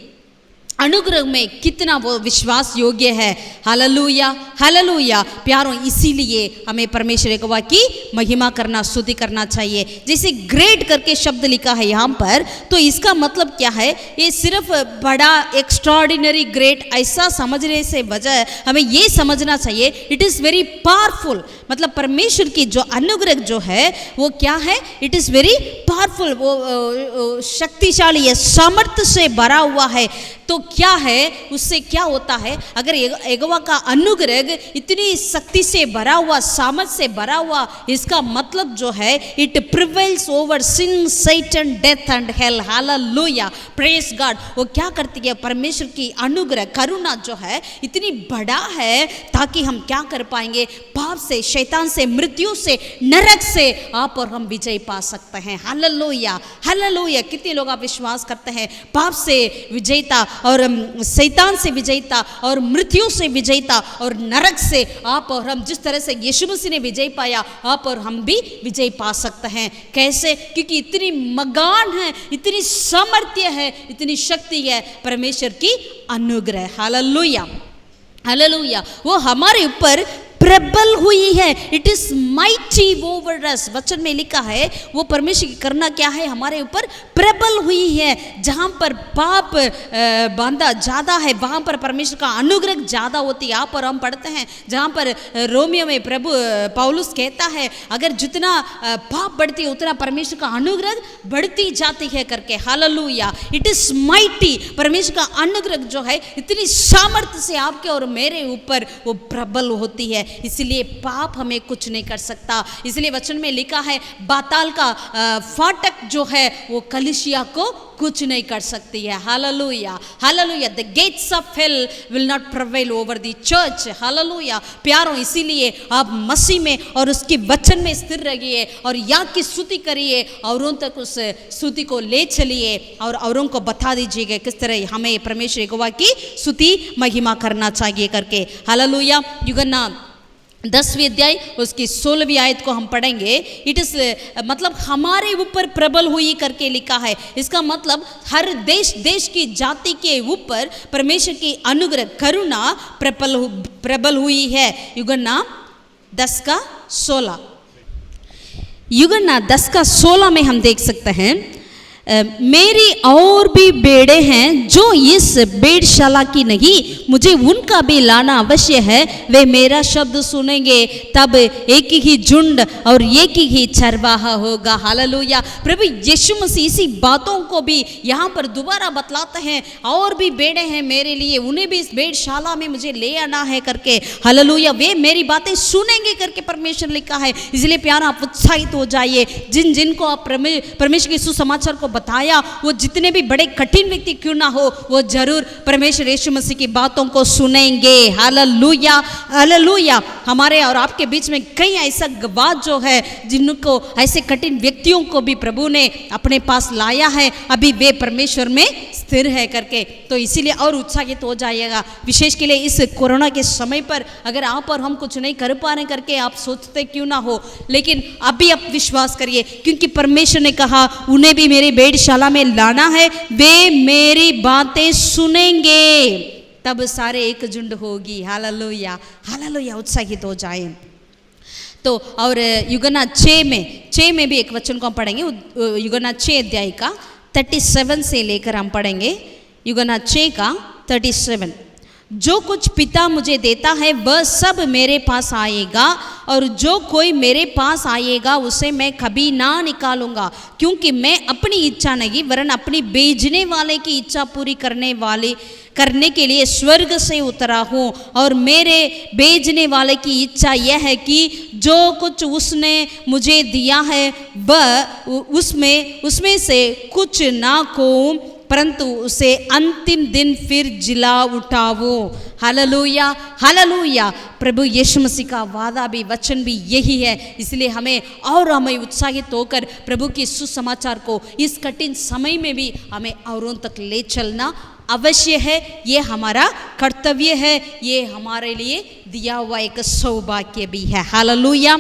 Speaker 1: अनुग्रह में कितना वो विश्वास योग्य है। Hallelujah, hallelujah. प्यारों, इसीलिए हमें परमेश्वर यहोवा की महिमा करना, स्तुति करना चाहिए। जैसे ग्रेट करके शब्द लिखा है यहाँ पर, तो इसका मतलब क्या है, ये सिर्फ बड़ा एक्स्ट्राऑर्डिनरी ग्रेट ऐसा समझने से बजाय हमें ये समझना चाहिए इट इज़ वेरी पावरफुल। मतलब परमेश्वर की जो अनुग्रह जो है वो क्या है, इट इज़ वेरी पावरफुल, वो शक्तिशाली है, सामर्थ्य से भरा हुआ है। तो क्या है, उससे क्या होता है, अगर यहोवा का अनुग्रह इतनी शक्ति से भरा हुआ, सामर्थ्य से भरा हुआ, इसका मतलब जो है it prevails over sin, Satan, death and hell. Hallelujah, praise God. वो क्या करती है, परमेश्वर की अनुग्रह करुणा जो है इतनी बड़ा है ताकि हम क्या कर पाएंगे, पाप से, शैतान से, मृत्यु से, नरक से आप और हम विजय पा सकते हैं। Hallelujah, hallelujah. कितने लोग आप विश्वास करते हैं पाप से विजेता और शैतान से विजेता और मृत्यु से विजेता और नरक से आप और हम, जिस तरह से यीशु मसीह ने विजय पाया, आप और हम भी विजय पा सकते हैं। कैसे? क्योंकि इतनी मगान है, इतनी सामर्थ्य है, इतनी शक्ति है परमेश्वर की अनुग्रह। Hallelujah, hallelujah. वो हमारे ऊपर प्रबल हुई है, it is mighty over us. वचन में लिखा है वो परमेश्वर की करना क्या है, हमारे ऊपर प्रबल हुई है। जहां पर पाप बांधा ज्यादा है वहां पर परमेश्वर का अनुग्रह ज्यादा होती है। यहाँ पर हम पढ़ते हैं जहां पर रोमियो में प्रभु पौलुस कहता है अगर जितना पाप बढ़ती है उतना परमेश्वर का अनुग्रह बढ़ती जाती है करके। Hallelujah, it is mighty. परमेश्वर का अनुग्रह जो है इतनी सामर्थ्य से आपके और मेरे ऊपर वो प्रबल होती है, इसलिए पाप हमें कुछ नहीं कर सकता। इसलिए वचन में लिखा है पाताल का फाटक जो है वो कलीसिया को कुछ नहीं कर सकती है। Hallelujah, hallelujah, the gates of hell will not prevail over the church. Hallelujah प्यारों, इसीलिए आप मसीह में और उसके वचन में स्थिर रहिए और या की स्तुति करिए, औरों तक उस स्तुति को ले चलिए और औरों को बता दीजिएगा किस तरह हमें परमेश्वर यहोवा की स्तुति महिमा करना चाहिए करके। हालेलुया, यूहन्ना 10वें अध्याय उसकी 16वीं आयत को हम पढ़ेंगे। इट इज मतलब हमारे ऊपर प्रबल हुई करके लिखा है। इसका मतलब हर देश की जाति के ऊपर परमेश्वर की अनुग्रह करुणा प्रबल हुई है। यूहन्ना 10:16, यूहन्ना 10:16 में हम देख सकते हैं मेरी और भी भेड़ें हैं जो इस भेड़शाला की नहीं, मुझे उनका भी लाना अवश्य है। वे मेरा शब्द सुनेंगे, तब एक ही झुंड और एक ही चरवाहा होगा। हालेलुया, प्रभु यीशु मसीह इसी बातों को भी यहाँ पर दोबारा बतलाते हैं, और भी भेड़ें हैं मेरे लिए, उन्हें भी इस भेड़शाला में मुझे ले आना है करके। हालेलुया, वे मेरी बातें सुनेंगे करके परमेश्वर लिखा है। इसलिए प्यारा आप उत्साहित हो जाइए। जिनको आप परमेश्वर के सुसमाचार को बताया, वो जितने भी बड़े कठिन व्यक्ति क्यों ना हो, वो जरूर परमेश्वर यीशु मसीह की बातों को सुनेंगे। Hallelujah, hallelujah. हमारे और आपके बीच में कई ऐसा गवाह जो है जिनको ऐसे कठिन व्यक्तियों को भी प्रभु ने अपने पास लाया है, अभी वे परमेश्वर में स्थिर है करके। तो इसीलिए और उत्साहित हो जाइएगा, विशेष के लिए इस कोरोना के समय पर अगर आप और हम कुछ नहीं कर पा रहे करके आप सोचते क्यों ना हो, लेकिन अभी आप विश्वास करिए, क्योंकि परमेश्वर ने कहा उन्हें भी मेरी भेड़शाला में लाना है, वे मेरी बातें सुनेंगे, तब सारे एक झुंड होगी। हालेलुया, हालेलुया, उत्साहित हो जाए। तो और यूहन्ना 6 में भी एक वचन को हम पढ़ेंगे, यूहन्ना 6 अध्याय का 37 से लेकर हम पढ़ेंगे। यूहन्ना 6:37, जो कुछ पिता मुझे देता है वह सब मेरे पास आएगा, और जो कोई मेरे पास आएगा उसे मैं कभी ना निकालूंगा, क्योंकि मैं अपनी इच्छा नहीं वरन अपनी भेजने वाले की इच्छा पूरी करने के लिए स्वर्ग से उतरा हूँ। और मेरे भेजने वाले की इच्छा यह है कि जो कुछ उसने मुझे दिया है वह उसमें से कुछ ना खोऊं, परंतु उसे अंतिम दिन फिर जिला उठाओ। Hallelujah, hallelujah. प्रभु यीशु मसीह का वादा भी, वचन भी यही है। इसलिए हमें उत्साहित होकर प्रभु के सुसमाचार को इस कठिन समय में भी हमें औरों तक ले चलना अवश्य है। ये हमारा कर्तव्य है, ये हमारे लिए दिया हुआ एक सौभाग्य भी है। Hallelujah,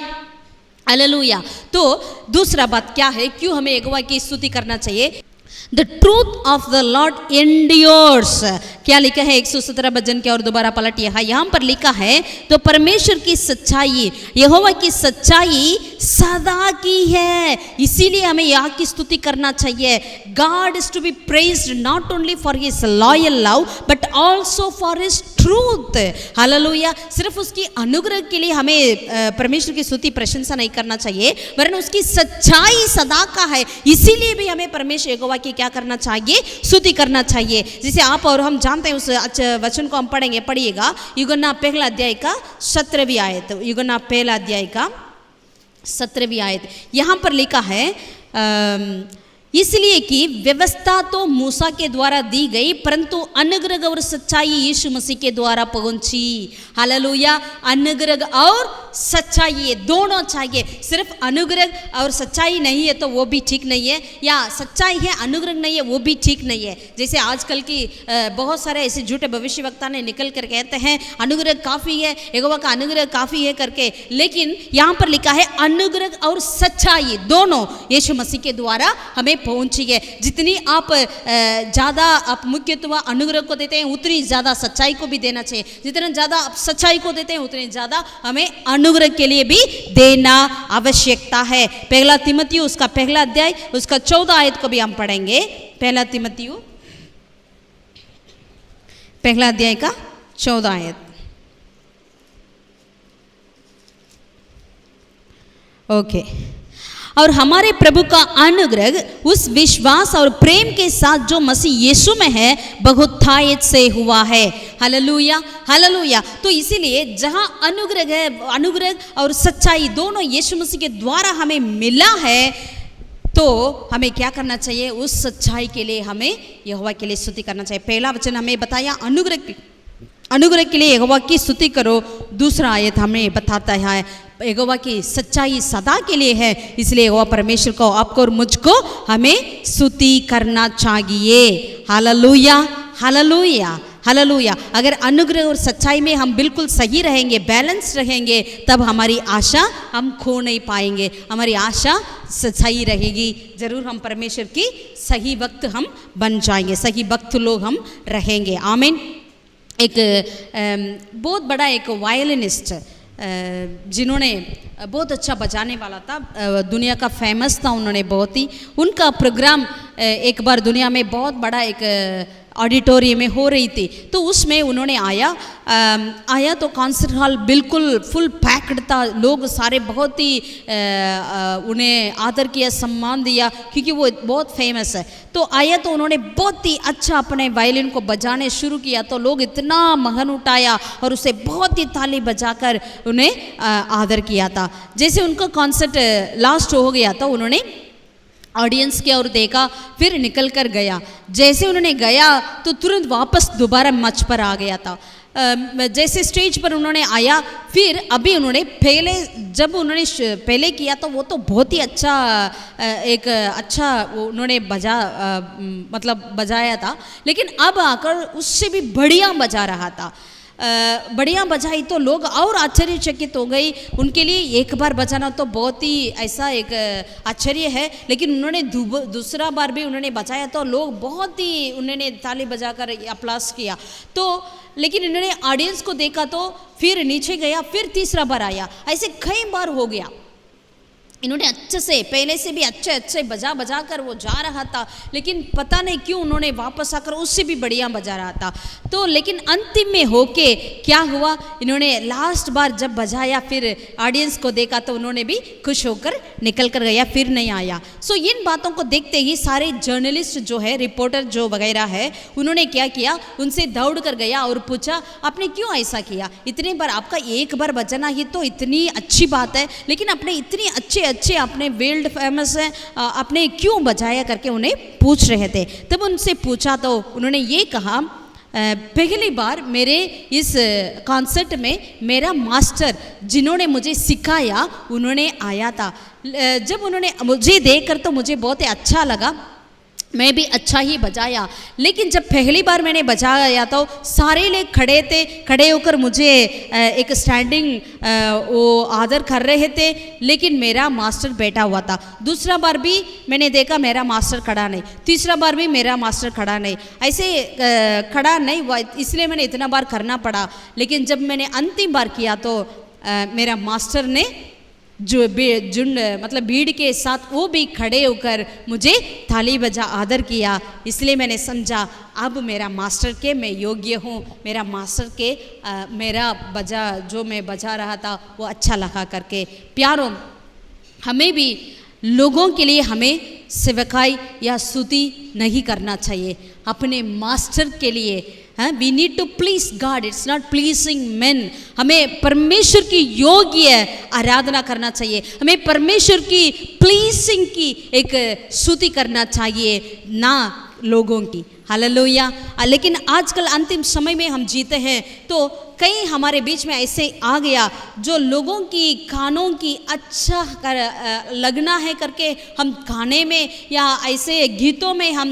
Speaker 1: hallelujah. तो दूसरा बात क्या है, क्यों हमें यहोवा की स्तुति करना चाहिए? The truth of the Lord endures। क्या लिखा है 117 भजन के, और दोबारा पलटिए। यहाँ पर लिखा है तो परमेश्वर की सच्चाई, यहोवा की सच्चाई सदा की है, इसीलिए हमें यहाँ की स्तुति करना चाहिए। God is to be praised not only for his loyal love but also for his truth। Hallelujah, सिर्फ उसकी अनुग्रह के लिए हमें परमेश्वर की स्तुति प्रशंसा नहीं करना चाहिए, वरन उसकी सच्चाई सदा का है, इसीलिए भी हमें परमेश्वर यहोवा की क्या करना चाहिए? स्तुति करना चाहिए। जिसे आप और हम जानते हैं, उस वचन को हम पढ़ेंगे, पढ़िएगा। यूहन्ना 1 अध्याय का 17वीं आयत, यूहन्ना 1 अध्याय का 17वीं आयत। यहाँ पर लिखा है इसलिए कि व्यवस्था तो मूसा के द्वारा दी गई, परंतु अनुग्रह और सच्चाई यीशु मसीह के द्वारा पहुंची। हालेलुया, अनुग्रह और सच्चाई, ये दोनों चाहिए। सिर्फ अनुग्रह और सच्चाई नहीं है तो वो भी ठीक नहीं है, या सच्चाई है अनुग्रह नहीं है वो भी ठीक नहीं है। जैसे आजकल की बहुत सारे ऐसे झूठे भविष्यवक्ता ने निकल कर कहते हैं अनुग्रह काफ़ी है, यहोवा का अनुग्रह काफ़ी है करके, लेकिन यहाँ पर लिखा है अनुग्रह और सच्चाई दोनों यीशु मसीह के द्वारा हमें पहुँची है। जितनी आप ज़्यादा आप मुख्यत्व अनुग्रह को देते हैं उतनी ज़्यादा सच्चाई को भी देना चाहिए, जितना ज़्यादा आप सच्चाई को देते हैं उतनी ज़्यादा हमें अनुग्रह के लिए भी देना आवश्यकता है। पहला तीमुथियुस उसका पहला अध्याय उसका 14 आयत को भी हम पढ़ेंगे। पहला तीमुथियुस पहला अध्याय का 14 आयत। ओके। और हमारे प्रभु का अनुग्रह उस विश्वास और प्रेम के साथ जो मसीह यीशु में है बहुतायत से हुआ है। Hallelujah, hallelujah. तो इसीलिए जहाँ अनुग्रह है, अनुग्रह और सच्चाई दोनों यीशु मसीह के द्वारा हमें मिला है, तो हमें क्या करना चाहिए? उस सच्चाई के लिए हमें यहोवा के लिए स्तुति करना चाहिए। पहला वचन हमें बताया अनुग्रह के लिए यहोवा की स्तुति करो। दूसरा आयत हमें बताता है यहोवा की सच्चाई सदा के लिए है, इसलिए यहोवा परमेश्वर को आपको और मुझको हमें स्तुति करना चाहिए। Hallelujah, hallelujah, hallelujah. अगर अनुग्रह और सच्चाई में हम बिल्कुल सही रहेंगे, बैलेंस रहेंगे, तब हमारी आशा हम खो नहीं पाएंगे, हमारी आशा सही रहेगी। जरूर हम परमेश्वर की सही वक्त हम बन जाएंगे, सही वक्त लोग हम रहेंगे। आमीन। एक बहुत बड़ा एक वायलिनिस्ट जिन्होंने बहुत अच्छा बजाने वाला था, दुनिया का फेमस था, उन्होंने बहुत ही, उनका प्रोग्राम एक बार दुनिया में बहुत बड़ा एक ऑडिटोरियम में हो रही थी। तो उसमें उन्होंने आया तो कॉन्सर्ट हॉल बिल्कुल फुल पैक्ड था, लोग सारे बहुत ही उन्हें आदर किया, सम्मान दिया, क्योंकि वो बहुत फेमस है। तो आया तो उन्होंने बहुत ही अच्छा अपने वायलिन को बजाने शुरू किया, तो लोग इतना महन उठाया और उसे बहुत ही ताली बजाकर उन्हें आदर किया था। जैसे उनका कॉन्सर्ट लास्ट हो गया तो उन्होंने ऑडियंस की ओर देखा, फिर निकल कर गया। जैसे उन्होंने गया तो तुरंत वापस दोबारा मंच पर आ गया था। जैसे स्टेज पर उन्होंने आया, फिर अभी उन्होंने जब उन्होंने पहले किया तो वो तो बहुत ही अच्छा एक अच्छा उन्होंने बजाया था, लेकिन अब आकर उससे भी बढ़िया बजा रहा था। बढ़िया बजाई तो लोग और आश्चर्यचकित हो गई। उनके लिए एक बार बजाना तो बहुत ही ऐसा एक आश्चर्य है, लेकिन उन्होंने दूसरा बार भी उन्होंने बजाया तो लोग बहुत ही उन्होंने ताली बजाकर अप्लास किया। तो लेकिन इन्होंने ऑडियंस को देखा तो फिर नीचे गया, फिर तीसरा बार आया, ऐसे कई बार हो गया। इन्होंने अच्छे से पहले से भी अच्छे बजा कर वो जा रहा था, लेकिन पता नहीं क्यों उन्होंने वापस आकर उससे भी बढ़िया बजा रहा था। तो लेकिन अंतिम में होके क्या हुआ, इन्होंने लास्ट बार जब बजाया फिर ऑडियंस को देखा तो उन्होंने भी खुश होकर निकल कर गया, फिर नहीं आया। सो इन बातों को देखते ही सारे जर्नलिस्ट जो है, रिपोर्टर जो वगैरह है, उन्होंने क्या किया, उनसे दौड़ कर गया और पूछा आपने क्यों ऐसा किया? इतने बार, आपका एक बार बजाना ही तो इतनी अच्छी बात है, लेकिन आपने इतनी अच्छे अपने वर्ल्ड फेमस है, आपने क्यों बजाया करके उन्हें पूछ रहे थे। तब उनसे पूछा तो उन्होंने ये कहा, पहली बार मेरे इस कॉन्सर्ट में मेरा मास्टर जिन्होंने मुझे सिखाया उन्होंने आया था। जब उन्होंने मुझे देखकर तो मुझे बहुत ही अच्छा लगा, मैं भी अच्छा ही बजाया, लेकिन जब पहली बार मैंने बजाया तो सारे लोग खड़े थे, खड़े होकर मुझे एक स्टैंडिंग वो आदर कर रहे थे, लेकिन मेरा मास्टर बैठा हुआ था। दूसरा बार भी मैंने देखा मेरा मास्टर खड़ा नहीं, तीसरा बार भी मेरा मास्टर खड़ा नहीं, ऐसे खड़ा नहीं हुआ, इसलिए मैंने इतना बार करना पड़ा। लेकिन जब मैंने अंतिम बार किया तो मेरा मास्टर ने भीड़ के साथ वो भी खड़े होकर मुझे थाली बजा आदर किया, इसलिए मैंने समझा अब मेरा मास्टर के मैं योग्य हूँ, मेरा मास्टर के मेरा जो मैं बजा रहा था वो अच्छा लगा करके। प्यारों, हमें भी लोगों के लिए हमें सेवकाई या स्तुति नहीं करना चाहिए, अपने मास्टर के लिए। We need to please God, it's not pleasing man. हमें परमेश्वर की योग्य आराधना करना चाहिए, हमें परमेश्वर की प्लीजिंग की एक स्तुति करना चाहिए, ना लोगों की। हालेलुया। लेकिन आजकल अंतिम समय में हम जीते हैं तो कहीं हमारे बीच में ऐसे आ गया जो लोगों की कानों की अच्छा लगना है करके हम गाने में या ऐसे गीतों में हम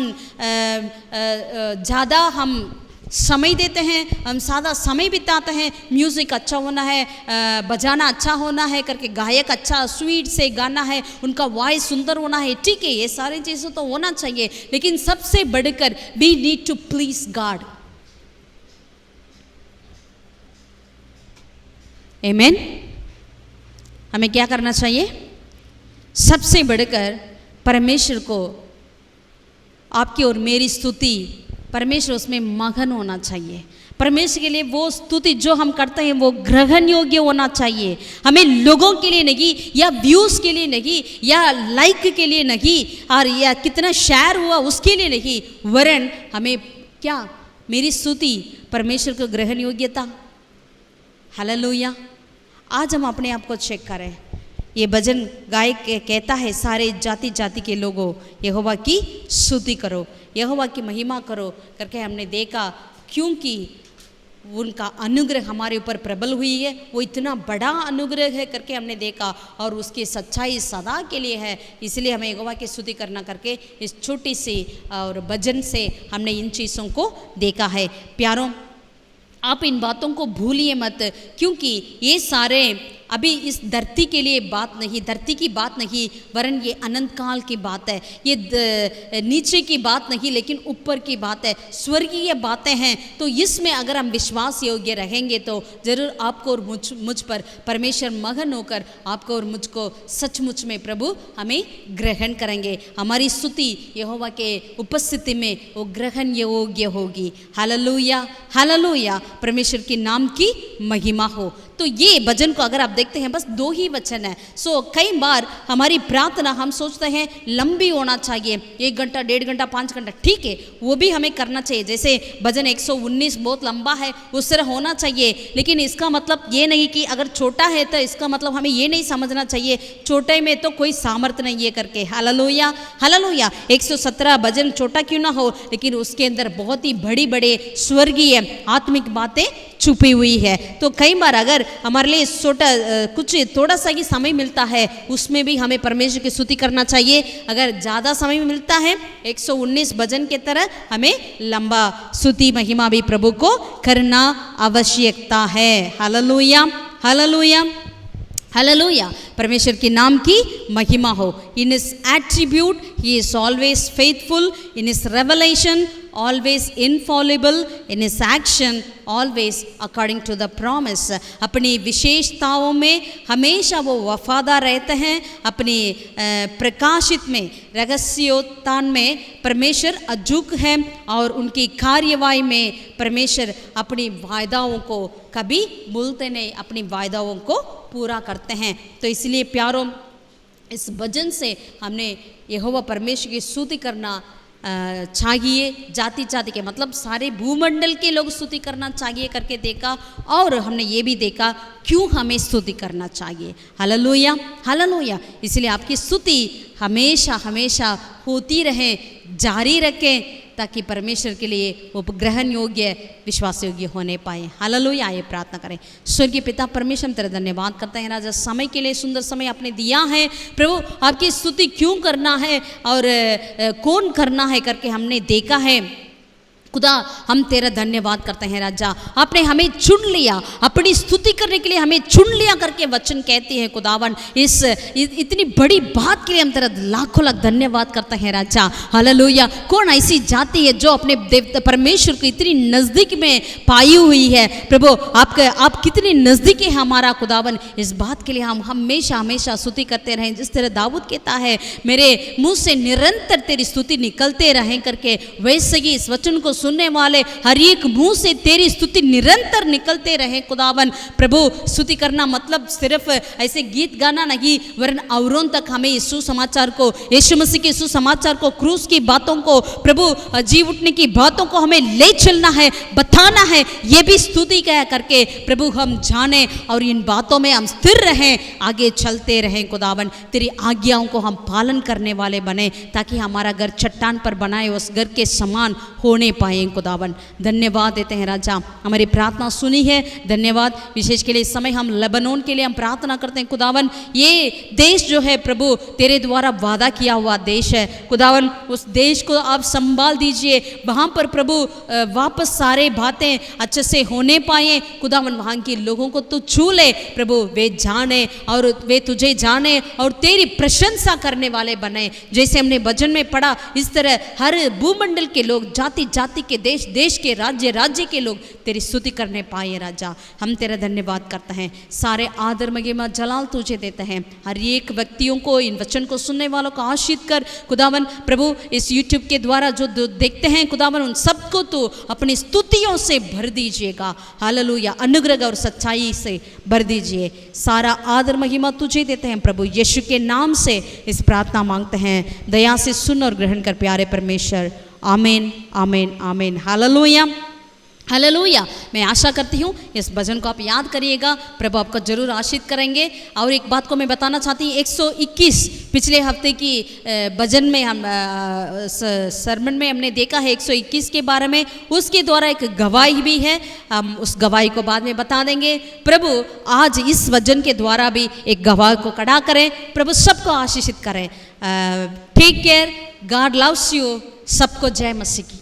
Speaker 1: ज़्यादा हम समय देते हैं, हम सादा समय बिताते हैं। म्यूज़िक अच्छा होना है, बजाना अच्छा होना है करके, गायक अच्छा स्वीट से गाना है, उनका वॉइस सुंदर होना है, ठीक है, ये सारी चीज़ें तो होना चाहिए। लेकिन सबसे बढ़कर we need to please God. आमीन। हमें क्या करना चाहिए? सबसे बढ़कर परमेश्वर को, आपकी और मेरी स्तुति, परमेश्वर उसमें मगन होना चाहिए। परमेश्वर के लिए वो स्तुति जो हम करते हैं वो ग्रहण योग्य होना चाहिए। हमें लोगों के लिए नहीं, या व्यूज़ के लिए नहीं, या लाइक के लिए नहीं, और या कितना शेयर हुआ उसके लिए नहीं, वरन हमें क्या, मेरी स्तुति परमेश्वर को ग्रहण योग्यता। हालेलुया। आज हम अपने आप को चेक करें। ये भजन गायक कहता है, सारे जाति जाति के लोगों यहोवा की स्तुति करो, यहोवा की महिमा करो करके हमने देखा, क्योंकि उनका अनुग्रह हमारे ऊपर प्रबल हुई है। वो इतना बड़ा अनुग्रह है करके हमने देखा, और उसकी सच्चाई सदा के लिए है। इसलिए हमें यहोवा की स्तुति करना करके इस छोटी सी और भजन से हमने इन चीज़ों को देखा है। प्यारों, आप इन बातों को भूलिए मत, क्योंकि ये सारे अभी इस धरती के लिए बात नहीं, धरती की बात नहीं, वरन ये अनंत काल की बात है। ये नीचे की बात नहीं, लेकिन ऊपर की बात है, स्वर्गीय बातें हैं। तो इसमें अगर हम विश्वास योग्य रहेंगे तो जरूर आपको और मुझ पर परमेश्वर मगन होकर आपको और मुझको सचमुच में प्रभु हमें ग्रहण करेंगे। हमारी स्तुति यहोवा के उपस्थिति में वो ग्रहण योग्य होगी। Hallelujah, hallelujah. परमेश्वर के नाम की महिमा हो। तो ये भजन को अगर आप देखते हैं, बस 2 ही वचन है। कई बार हमारी प्रार्थना हम सोचते हैं लंबी होना चाहिए, 1 घंटा, 1.5 घंटा, 5 घंटा, ठीक है, वो भी हमें करना चाहिए। जैसे भजन 119 बहुत लंबा है, उस तरह होना चाहिए। लेकिन इसका मतलब ये नहीं कि अगर छोटा है तो इसका मतलब हमें ये नहीं समझना चाहिए छोटे में तो कोई सामर्थ्य नहीं है करके। Hallelujah, hallelujah. 117 भजन छोटा क्यों ना हो, लेकिन उसके अंदर बहुत ही बड़ी बड़े स्वर्गीय आत्मिक बातें छुपी हुई है। तो कई बार अगर हमारे लिए कुछ थोड़ा सा ही समय मिलता है, उसमें भी हमें परमेश्वर की स्तुति करना चाहिए। अगर ज़्यादा समय मिलता है, 119 भजन के तरह हमें लंबा स्तुति महिमा भी प्रभु को करना आवश्यकता है। Hallelujah, hallelujah, hallelujah. परमेश्वर के नाम की महिमा हो। In his attribute he is always faithful, in his revelation always infallible, in his action always according to the promise। अपनी विशेषताओं में हमेशा वो वफादार रहते हैं। अपनी प्रकाशित में, रहस्योत्थान में परमेश्वर अचूक है, और उनकी कार्यवाही में परमेश्वर अपनी वायदाओं को कभी भूलते नहीं, अपनी वायदाओं को पूरा करते हैं। तो इसलिए प्यारों, इस भजन से हमने यहोवा परमेश्वर की स्तुति करना चाहिए। जाति जाति के मतलब सारे भूमंडल के लोग स्तुति करना चाहिए करके देखा, और हमने ये भी देखा क्यों हमें स्तुति करना चाहिए। Hallelujah, hallelujah. इसलिए आपकी स्तुति हमेशा हमेशा होती रहे, जारी रखें, ताकि परमेश्वर के लिए वो ग्रहण योग्य, विश्वास योग्य होने पाए। हालेलुया। आइए प्रार्थना करें। स्वर्गीय पिता परमेश्वर, हम तेरा धन्यवाद करते हैं राजा, समय के लिए, सुंदर समय आपने दिया है प्रभु। आपकी स्तुति क्यों करना है और कौन करना है करके हमने देखा है। खुदा, हम तेरा धन्यवाद करते हैं राजा, आपने हमें चुन लिया, अपनी स्तुति करने के लिए हमें चुन लिया करके वचन कहते हैं। खुदावन, इस इतनी बड़ी बात के लिए हम तेरा लाखों लाख धन्यवाद करते हैं राजा। हालेलुया। कौन ऐसी जाति है जो अपने देवता परमेश्वर को इतनी नज़दीक में पाई हुई है प्रभु। आप कितनी नज़दीक है हमारा खुदावन। इस बात के लिए हम हमेशा हमेशा स्तुति करते रहें। जिस तरह दाऊद कहता है, मेरे मुँह से निरंतर तेरी स्तुति निकलते रहें करके, वैसे ही इस वचन को सुनने वाले हर एक मुंह से तेरी स्तुति निरंतर निकलते रहे खुदावन। प्रभु, स्तुति करना मतलब सिर्फ ऐसे गीत गाना नहीं, वरन औरों तक हमें यीशु समाचार को, यीशु मसीह के यीशु समाचार को, क्रूस की बातों को, प्रभु जी उठने की बातों को हमें ले चलना है, बताना है। ये भी स्तुति कह करके प्रभु हम जाने, और इन बातों में हम स्थिर रहें, आगे चलते रहें खुदावन। तेरी आज्ञाओं को हम पालन करने वाले बने, ताकि हमारा घर चट्टान पर बनाए उस घर के समान होने पाए पाएँ खुदावन। धन्यवाद देते हैं राजा, हमारी प्रार्थना सुनी है, धन्यवाद। विशेष के लिए इस समय हम लेबनोन के लिए हम प्रार्थना करते हैं खुदावन। ये देश जो है प्रभु तेरे द्वारा वादा किया हुआ देश है खुदावन, उस देश को आप संभाल दीजिए। वहाँ पर प्रभु वापस सारे बातें अच्छे से होने पाए खुदावन, वहाँ के लोगों को तू छू ले प्रभु, वे जाने और वे तुझे जाने और तेरी प्रशंसा करने वाले बने। जैसे हमने भजन में पढ़ा, इस तरह हर भूमंडल के लोग, जाति जाति के, देश देश के, राज्य राज्य के लोग तेरी स्तुति करने पाए राजा। हम तेरा धन्यवाद करते हैं, सारे आदर महिमा जलाल तुझे देते हैं। हर एक व्यक्तियों को, इन वचन को सुनने वालों को आशीष कर खुदावन। प्रभु इस यूट्यूब के द्वारा जो देखते हैं खुदावन, उन सबको तो अपनी स्तुतियों से भर दीजिएगा। हालेलुया, अनुग्रह और सच्चाई से भर दीजिए। सारा आदर महिमा तुझे देते हैं प्रभु, यीशु के नाम से इस प्रार्थना मांगते हैं। दया से सुन और ग्रहण कर प्यारे परमेश्वर, आमीन आमीन आमीन। Hallelujah hallelujah. मैं आशा करती हूँ इस भजन को आप याद करिएगा, प्रभु आपको जरूर आशीष करेंगे। और एक बात को मैं बताना चाहती हूँ, 121 पिछले हफ्ते की भजन में हम सरमन में हमने देखा है 121 के बारे में, उसके द्वारा एक गवाही भी है, हम उस गवाही को बाद में बता देंगे। प्रभु आज इस भजन के द्वारा भी एक गवाह को खड़ा करें, प्रभु सबको आशीषित करें। Take care, God loves you. सबको जय मसीह की।